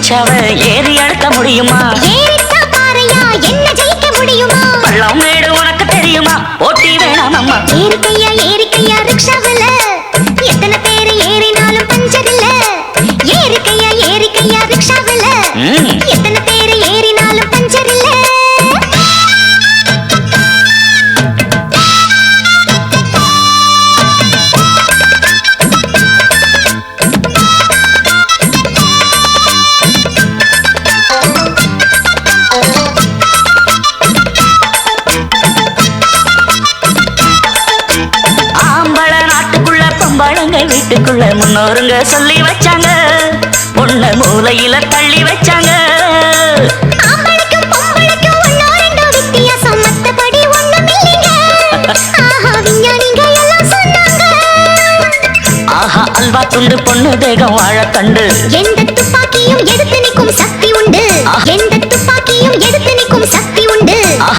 ரிக்ஷாவ ஏறி அழுத்த முடியுமா? ஏறிட்டா பாறையா என்ன ஜெயிக்க முடியுமா? பள்ளம் மேடு உனக்கு தெரியுமா? போட்டி வேணாம் அம்மா. ஏறிக்கையா ரிக்ஷாவில எத்தனை பேர் ஏறினாலும் பஞ்சர் இல்ல. ஏறிக்கையா ரிக்ஷாவில எத்தனை பேர் ஏறினாலும் பஞ்சர் இல்ல. வீட்டுக்குள்ள முன்னோருங்க சொல்லி வச்சாங்க, பொண்ண மூலையில தள்ளி வச்சாங்க. ஆஹா அல்வா துண்டு பொண்ணு தேகம் வாழ தண்டு. எந்த துப்பாக்கியும் எடுத்து நிற்கும் சக்தி உண்டு. எந்த துப்பாக்கியும் எடுத்து நிற்கும் சக்தி உண்டு.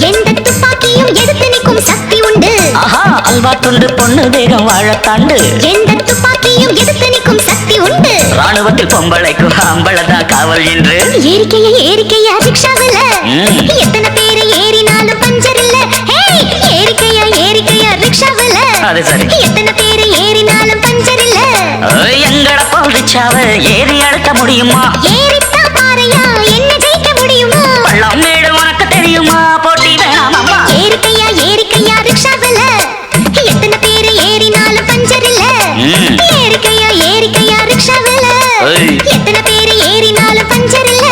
எந்த துப்பாக்கியும் எடுத்து நிற்கும் சக்தி உண்டு. ஆஹா அல்வா துண்டு பொண்ணு தேகம் வாழ தண்டு. எந்த துப்பாக்கியும் எடுத்து நிற்கும் சக்தி உண்டு. ராணுவத்தில் பொம்பளைக்கும் ஆம்பளதான் காவல் என்று. ஏறிக்கையா ரிக்ஷாவில எத்தனை பேர் ஏறினாலும் பஞ்சர் இல்ல. ஏறிக்கையா ரிக்ஷாவில அது சரி எத்தனை பேர் ஏறினாலும் பஞ்சர் இல்ல. எங்கட போல் ரிக்ஷாவ ஏறி அழுத்த முடியுமா? ஏறிட்டா பாறையா என்ன ஜெயிக்க முடியுமா? பள்ளம் மேடு உனக்கு தெரியுமா? போட்டி வேணாம் அம்மா. ஏறிக்கையா ரிக்ஷாவில எத்தனை பேர் ஏறினாலும் பஞ்சர் இல்ல. ஏறிக்கையா ரிக்ஷாவில எத்தனை பேர் ஏறினாலும் பஞ்சர் இல்ல.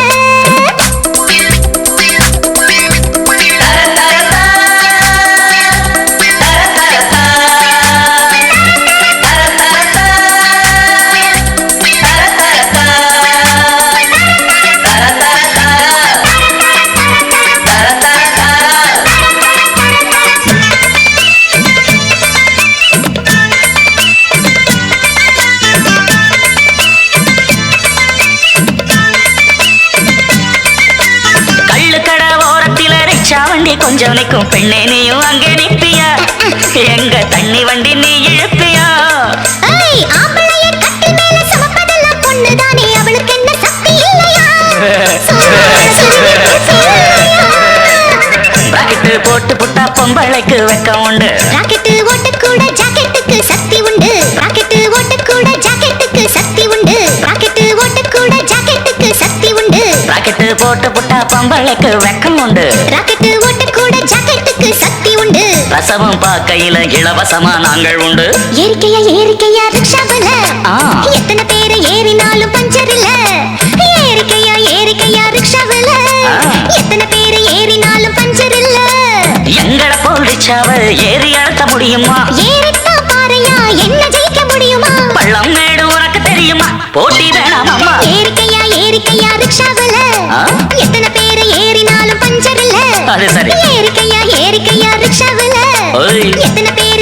வண்டி கொஞ்சம் நிற்கும் பெண்ணே நீயும் அங்கே நிற்பியா? எங்க தண்ணி வண்டி நீ இழுப்பியா? ராக்கெட்டு போட்டு புட்டா பொம்பளைக்கு வெக்கம் உண்டு. ராக்கெட்டு ஓட்ட கூட ஜாக்கெட்டுக்கு சக்தி உண்டு. ராக்கெட்டு ஓட்ட கூட ஜாக்கெட்டுக்கு சக்தி உண்டு. ராக்கெட்டு ஓட்ட கூட ஜாக்கெட்டுக்கு சக்தி உண்டு. ராக்கெட்டு போட்டு புட்டா பொம்பளைக்கு வெக்கம் உண்டு. ராக்கெட்டு ஓட்ட கூட ஜாக்கெட்டுக்கு சக்தி உண்டு. ரசமும் பாக்கையில இலவசமா நாங்கள் உண்டு. ஏறிக்கையா ரிக்ஷாவில எத்தனை பேர் ஏறினாலும் பஞ்சர் இல்ல. ஏறிக்கையா ரிக்ஷாவில எத்தனை பேர் ஏறினாலும் பஞ்சர் இல்ல. எங்கட போல் ரிக்ஷாவ ஏறி அழுத்த முடியுமா? ஏறிட்டா பாறையா என்ன ஜெயிக்க முடியுமா? பள்ளம் மேடு உனக்கு தெரியுமா? போட்டி வேணாம் அம்மா. ஏறிக்கையா ரிக்ஷாவில எத்தனை பேர் ஏறினாலும் பஞ்சர் இல்ல. அது சரி ஏறிக்கையா ரிக்ஷாவில எத்தனை பேர்